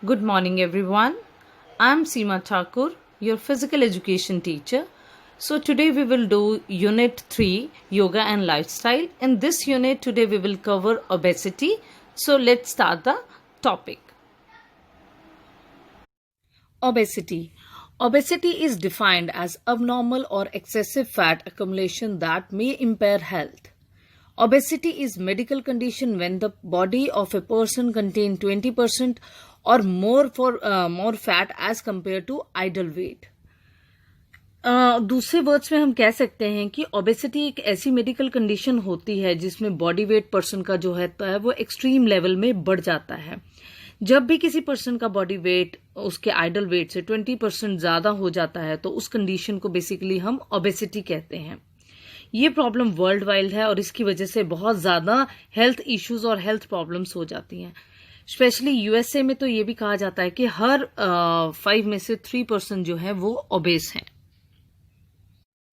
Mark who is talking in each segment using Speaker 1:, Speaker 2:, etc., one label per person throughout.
Speaker 1: Good morning, everyone. I'm Seema Thakur, your physical education teacher. So, today we will do Unit 3 Yoga and Lifestyle. In this unit, today we will cover obesity. So, let's start the topic. Obesity. Obesity is defined as abnormal or excessive fat accumulation that may impair health. Obesity is medical condition when the body of a person contain 20% or more fat as compared to ideal weight. दूसरे words में हम कह सकते हैं कि obesity एक ऐसी medical condition होती है जिसमें बॉडी वेट पर्सन का जो है वो एक्सट्रीम लेवल में बढ़ जाता है. जब भी किसी पर्सन का बॉडी वेट उसके आइडल वेट से 20% ज्यादा हो जाता है तो उस कंडीशन को बेसिकली हम ओबेसिटी कहते हैं. ये प्रॉब्लम वर्ल्ड वाइड है और इसकी वजह से बहुत ज्यादा हेल्थ इश्यूज और हेल्थ प्रॉब्लम्स हो जाती हैं. स्पेशली यूएसए में तो ये भी कहा जाता है कि हर 5 में से 3% जो है वो ओबेस हैं.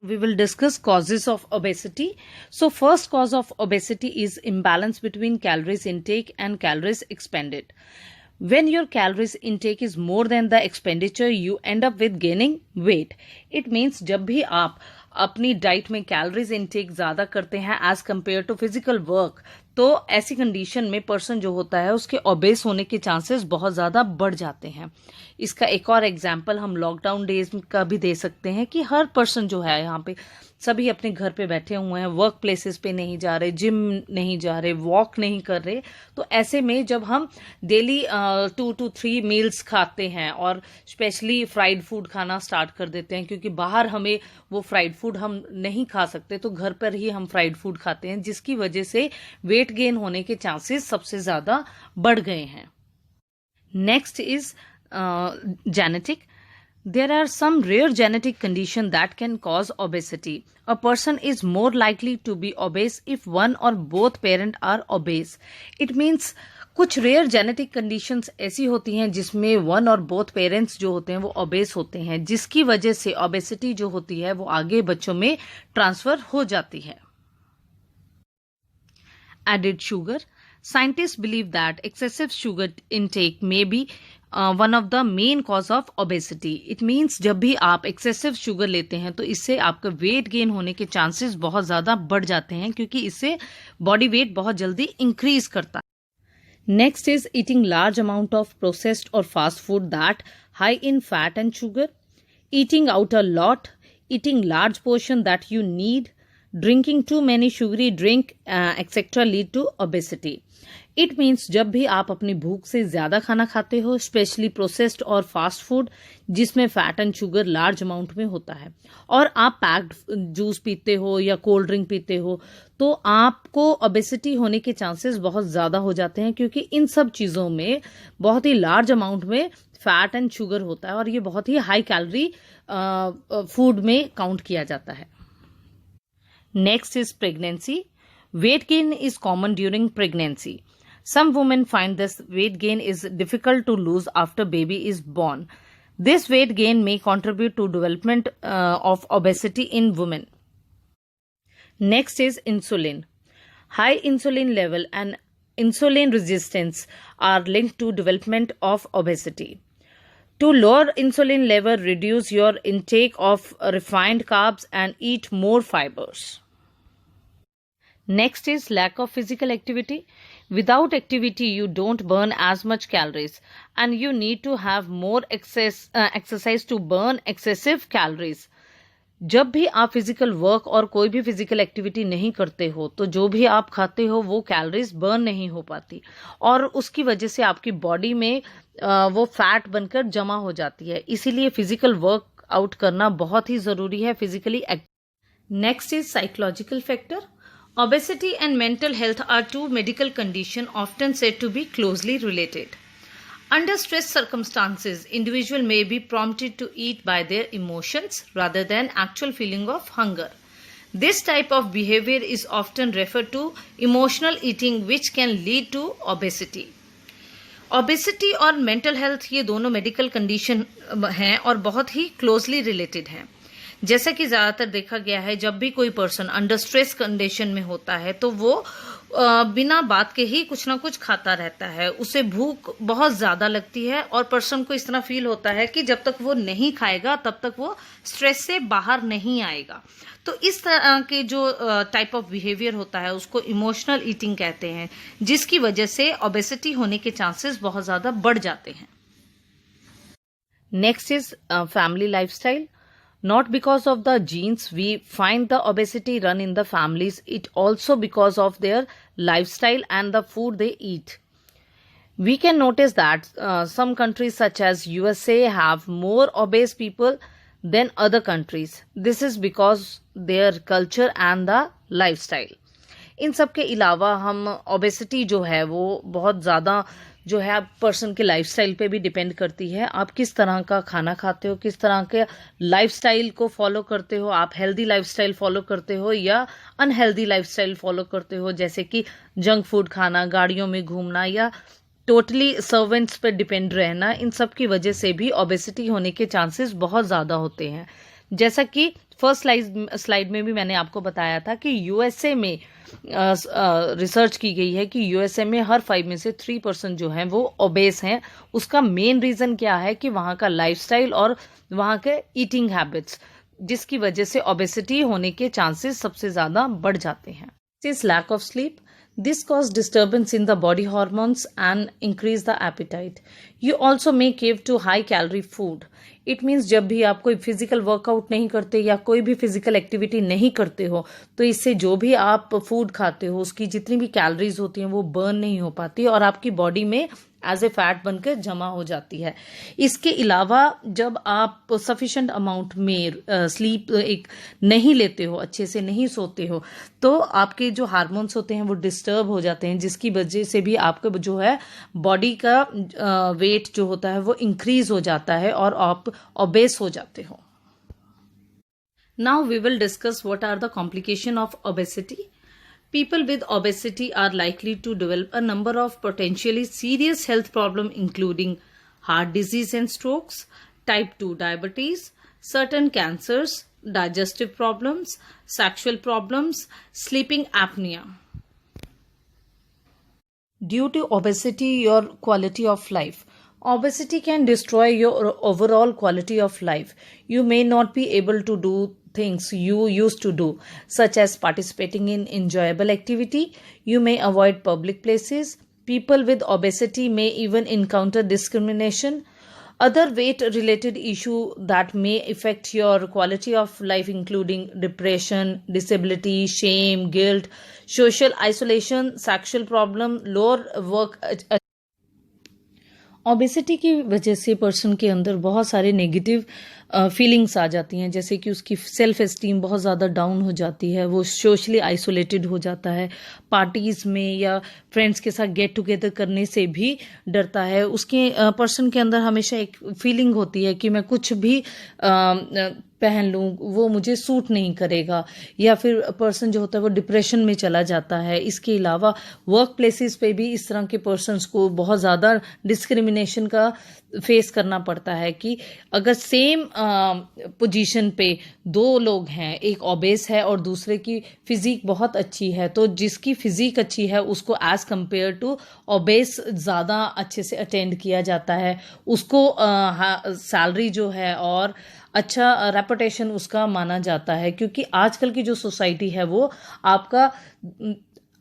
Speaker 1: We will discuss causes of obesity. So first cause of obesity is imbalance between calories intake and calories expended. When your calories intake is more than the expenditure, you end up with gaining weight. It means जब भी आप अपनी diet में calories intake ज्यादा करते हैं as compare to physical work, तो ऐसी कंडीशन में पर्सन जो होता है उसके ओबेस होने के चांसेस बहुत ज्यादा बढ़ जाते हैं. इसका एक और एग्जांपल हम लॉकडाउन डेज का भी दे सकते हैं कि हर पर्सन जो है यहाँ पे सभी अपने घर पे बैठे हुए हैं, वर्क प्लेसेस पे नहीं जा रहे, जिम नहीं जा रहे, वॉक नहीं कर रहे. तो ऐसे में जब हम डेली 2 to 3 मील्स खाते हैं और स्पेशली फ्राइड फूड खाना स्टार्ट कर देते हैं, क्योंकि बाहर हमें वो फ्राइड फूड हम नहीं खा सकते तो घर पर ही हम फ्राइड फूड खाते हैं, जिसकी वजह से वेट गेन होने के चांसेस सबसे ज्यादा बढ़ गए हैं. Next is genetic. There are some rare genetic conditions that can cause obesity. A person is more likely to be obese if one or both parents are obese. It means कुछ rare genetic conditions ऐसी होती हैं जिसमें one और both parents जो होते हैं वो ओबेस होते हैं, जिसकी वजह से ओबेसिटी जो होती है वो आगे बच्चों में ट्रांसफर हो जाती है. Added sugar. Scientists believe that excessive sugar intake may be one of the main cause of obesity. It means जब भी आप excessive sugar लेते हैं तो इससे आपका वेट गेन होने के चांसेस बहुत ज्यादा बढ़ जाते हैं, क्योंकि इससे बॉडी वेट बहुत जल्दी इंक्रीज करता है. Next is eating large amount of processed or fast food that high in fat and sugar. Eating out a lot, eating large portion that you need, drinking too many sugary drink etc. lead to obesity. It means जब भी आप अपनी भूख से ज्यादा खाना खाते हो, स्पेशली प्रोसेस्ड और फास्ट फूड जिसमें fat and sugar large amount में होता है, और आप पैक्ड जूस पीते हो या कोल्ड ड्रिंक पीते हो, तो आपको ओबेसिटी होने के चांसेस बहुत ज्यादा हो जाते हैं, क्योंकि इन सब चीजों में बहुत ही लार्ज अमाउंट में फैट एंड शुगर होता है और ये बहुत ही हाई कैलोरी फूड में काउंट किया जाता है. Next is pregnancy. Weight gain is common during pregnancy. Some women find this weight gain is difficult to lose after baby is born. This weight gain may contribute to development of obesity in women. Next is insulin. High insulin level and insulin resistance are linked to development of obesity. To lower insulin level, reduce your intake of refined carbs and eat more fibers. Next is lack of physical activity. Without activity, you don't burn as much calories and you need to have more exercise to burn excessive calories. जब भी आप physical work और कोई भी physical activity नहीं करते हो तो जो भी आप खाते हो वो कैलोरीज बर्न नहीं हो पाती और उसकी वजह से आपकी बॉडी में वो फैट बनकर जमा हो जाती है. इसीलिए फिजिकल वर्क आउट करना बहुत ही जरूरी है, physically. Next is psychological factor. Obesity and mental health are two medical conditions often said to be closely related. Under stress circumstances, individual may be prompted to eat by their emotions rather than actual feeling of hunger. This type of behavior is often referred to emotional eating, which can lead to obesity. Obesity और mental health ये दोनों medical condition हैं और बहुत ही closely related हैं. जैसा कि ज्यादातर देखा गया है, जब भी कोई पर्सन अंडर स्ट्रेस कंडीशन में होता है तो वो बिना बात के ही कुछ ना कुछ खाता रहता है, उसे भूख बहुत ज्यादा लगती है और पर्सन को इस तरह फील होता है कि जब तक वो नहीं खाएगा तब तक वो स्ट्रेस से बाहर नहीं आएगा। तो इस तरह के जो टाइप ऑफ बिहेवियर होता है उसको इमोशनल ईटिंग कहते हैं, जिसकी वजह से ओबेसिटी होने के चांसेस बहुत ज्यादा बढ़ जाते हैं। Next is family lifestyle. Not because of the genes we find the obesity run in the families, it also because of their lifestyle and the food they eat. We can notice that some countries such as USA have more obese people than other countries. This is because their culture and the lifestyle. इन सब के अलावा हम obesity जो है वो बहुत ज़्यादा जो है आप पर्सन के लाइफस्टाइल पे भी डिपेंड करती है। आप किस तरह का खाना खाते हो, किस तरह के लाइफस्टाइल को फॉलो करते हो, आप हेल्दी लाइफस्टाइल फॉलो करते हो या अनहेल्दी लाइफस्टाइल फॉलो करते हो, जैसे कि जंक फूड खाना, गाड़ियों में घूमना या टोटली सर्वेंट्स पे डिपेंड रहना। इन सब की वजह से भी ओबेसिटी होने के चांसेस बहुत ज़्यादा होते हैं। जैसा कि फर्स्ट स्लाइड में भी मैंने आपको बताया था कि यूएसए में रिसर्च की गई है कि यूएसए में हर 5 में से 3% जो हैं वो ओबेस हैं। उसका मेन रीज़न क्या है कि वहाँ का लाइफस्टाइल और वहाँ के ईटिंग हैबिट्स, जिसकी वजह से ओबेसिटी होने के चांसेस सबसे ज़्यादा बढ़ जाते हैं। Is lack of sleep. This causes disturbance in the body hormones and increase the appetite. You also may crave to high calorie food. It means जब भी आप कोई फिजिकल वर्कआउट नहीं करते या कोई भी फिजिकल एक्टिविटी नहीं करते हो तो इससे जो भी आप फूड खाते हो उसकी जितनी भी कैलोरीज होती हैं वो बर्न नहीं हो पाती और आपकी बॉडी में एज ए फैट बनकर जमा हो जाती है। इसके अलावा जब आप सफिशिएंट अमाउंट में स्लीप एक नहीं लेते हो, अच्छे से नहीं सोते हो, तो आपके जो हार्मोन्स होते हैं वो डिस्टर्ब हो जाते हैं, जिसकी वजह से भी आपका जो है बॉडी का वेट जो होता है वो इंक्रीज हो जाता है और आप ओबेस हो जाते हो। Now we will discuss what are the complication of obesity. People with obesity are likely to develop a number of potentially serious health problems including heart disease and strokes, type 2 diabetes, certain cancers, digestive problems, sexual problems, sleeping apnea. Due to obesity, your quality of life. Obesity can destroy your overall quality of life. You may not be able to do things you used to do, such as participating in enjoyable activity. You may avoid public places. People with obesity may even encounter discrimination. Other weight-related issues that may affect your quality of life including depression, disability, shame, guilt, social isolation, sexual problem, lower work. Obesity की वजह से person के अंदर बहुत सारे negative feelings आ जाती हैं, जैसे कि उसकी सेल्फ एस्टीम बहुत ज़्यादा डाउन हो जाती है, वो सोशली आइसोलेटेड हो जाता है, पार्टीज़ में या फ्रेंड्स के साथ गेट टुगेदर करने से भी डरता है। उसके पर्सन के अंदर हमेशा एक फीलिंग होती है कि मैं कुछ भी पहन लूँ वो मुझे सूट नहीं करेगा, या फिर पर्सन जो होता है वो डिप्रेशन में चला जाता है। इसके अलावा वर्क प्लेसेस पे भी इस तरह के पर्सन्स को बहुत ज़्यादा डिस्क्रिमिनेशन का फेस करना पड़ता है कि अगर सेम पोजीशन पे 2 लोग हैं, एक ओबेस है और दूसरे की फिजिक बहुत अच्छी है, तो जिसकी फिजिक अच्छी है उसको एज कंपेयर टू ओबेस ज़्यादा अच्छे से अटेंड किया जाता है, उसको सैलरी जो है और अच्छा रेपुटेशन उसका माना जाता है, क्योंकि आजकल की जो सोसाइटी है वो आपका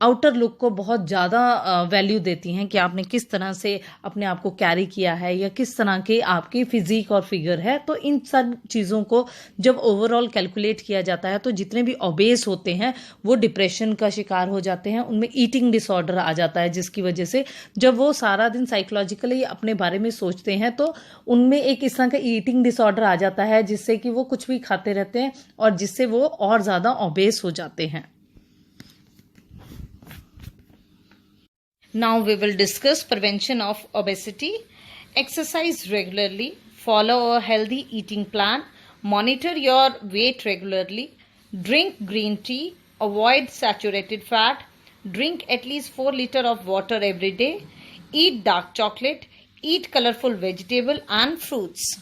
Speaker 1: आउटर लुक को बहुत ज़्यादा वैल्यू देती हैं कि आपने किस तरह से अपने आप को कैरी किया है या किस तरह के आपकी फिजिक और फिगर है। तो इन सब चीज़ों को जब ओवरऑल कैलकुलेट किया जाता है तो जितने भी ओबेस होते हैं वो डिप्रेशन का शिकार हो जाते हैं, उनमें ईटिंग डिसऑर्डर आ जाता है, जिसकी वजह से जब वो सारा दिन साइकोलॉजिकली अपने बारे में सोचते हैं तो उनमें एक इस तरह का ईटिंग डिसऑर्डर आ जाता है जिससे कि वो कुछ भी खाते रहते हैं और जिससे वो और ज़्यादा ओबेस हो जाते हैं। Now we will discuss prevention of obesity. Exercise regularly, follow a healthy eating plan, monitor your weight regularly, drink green tea, avoid saturated fat, drink at least 4 liters of water every day, eat dark chocolate, eat colorful vegetable and fruits.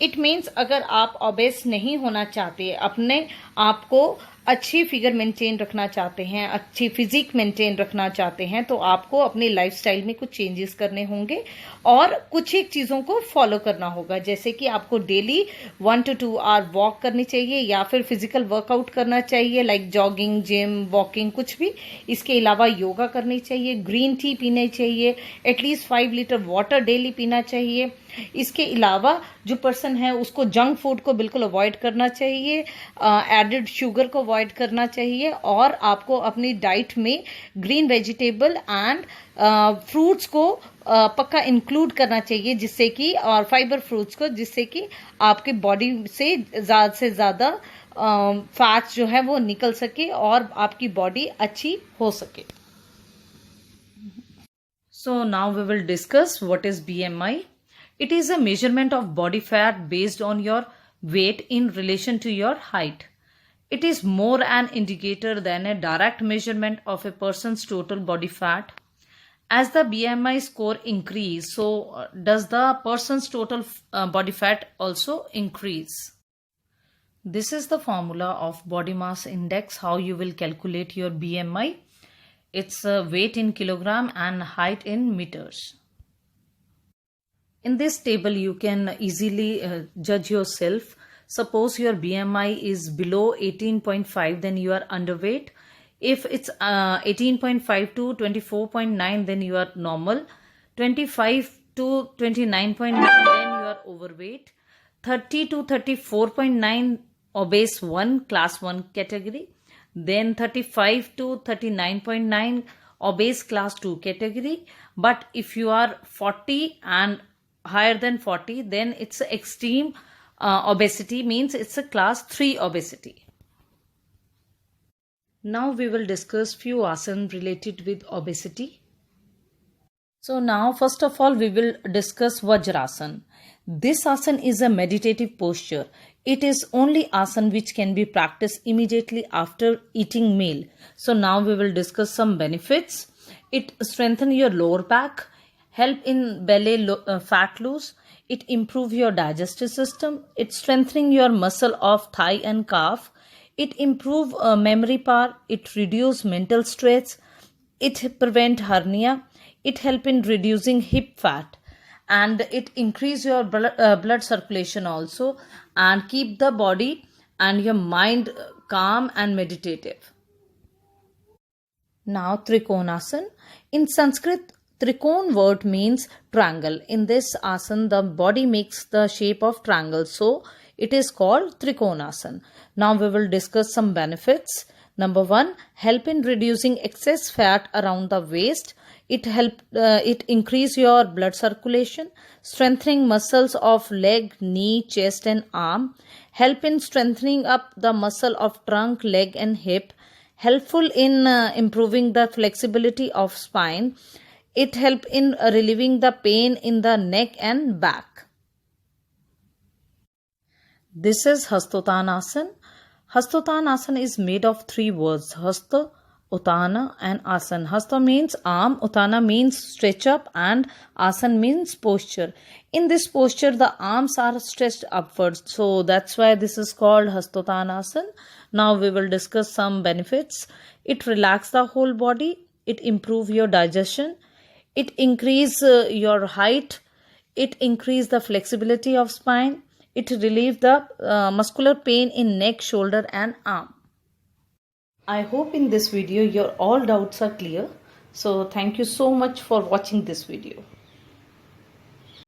Speaker 1: It means अगर आप OBCs नहीं होना चाहते, अपने आप को अच्छी figure maintain रखना चाहते हैं, अच्छी फिजिक मेंटेन रखना चाहते हैं, तो आपको अपने लाइफस्टाइल में कुछ चेंजेस करने होंगे और कुछ एक चीज़ों को फॉलो करना होगा। जैसे कि आपको डेली 1 to 2 आवर वॉक करनी चाहिए या फिर फिजिकल वर्कआउट करना चाहिए, लाइक जॉगिंग, जिम, वॉकिंग, कुछ भी। इसके अलावा योगा करनी चाहिए, ग्रीन टी पीनी चाहिए, एटलीस्ट 5 लीटर वाटर डेली पीना चाहिए। इसके अलावा जो पर्सन है उसको जंक फूड को बिल्कुल अवॉइड करना चाहिए, एडेड शुगर को अवॉइड करना चाहिए, और आपको अपनी डाइट में ग्रीन वेजिटेबल एंड फ्रूट्स को पक्का इंक्लूड करना चाहिए, जिससे कि, और फाइबर फ्रूट्स को, जिससे कि आपके बॉडी से ज़्यादा फैट्स जो है वो निकल सके और आपकी बॉडी अच्छी हो सके। So now we will discuss what is BMI. It is a measurement of body fat based on your weight in relation to your height. It is more an indicator than a direct measurement of a person's total body fat. As the BMI score increase, so does the person's total body fat also increase. This is the formula of body mass index, how you will calculate your BMI. It's weight in kilogram and height in meters. In this table, you can easily judge yourself. Suppose your BMI is below 18.5, then you are underweight. If it's 18.5 to 24.9, then you are normal. 25 to 29.9, then you are overweight. 30 to 34.9, obese 1, class 1 category. Then 35 to 39.9, obese class 2 category. But if you are 40 and higher than 40, then it's extreme obesity, means it's a class 3 obesity. Now we will discuss few asanas related with obesity. So now first of all we will discuss Vajrasana. This asana is a meditative posture. It is only asana which can be practiced immediately after eating meal. So now we will discuss some benefits. It strengthens your lower back, help in belly fat loss. It improve your digestive system. It strengthening your muscle of thigh and calf. It improve memory power. It reduce mental stress. It prevent hernia. It help in reducing hip fat, and it increase your blood circulation also, and keep the body and your mind calm and meditative. Now Trikonasana. In Sanskrit, Trikon word means triangle. In this asana, the body makes the shape of triangle, so it is called Trikonasana. Now we will discuss some benefits. Number 1, help in reducing excess fat around the waist. It increase your blood circulation, strengthening muscles of leg, knee, chest and arm. Help in strengthening up the muscle of trunk, leg and hip. Helpful in improving the flexibility of spine. It help in relieving the pain in the neck and back. This is Hastottanasana. Hastottanasana is made of 3 words: Hasta, Uttana and Asana. Hasta means arm, Uttana means stretch up, and Asana means posture. In this posture, the arms are stretched upwards. So that's why this is called Hastottanasana. Now we will discuss some benefits. It relaxes the whole body. It improves your digestion. It increases your height. It increases the flexibility of spine. It relieves the muscular pain in neck, shoulder and arm. I hope in this video your all doubts are clear. So thank you so much for watching this video.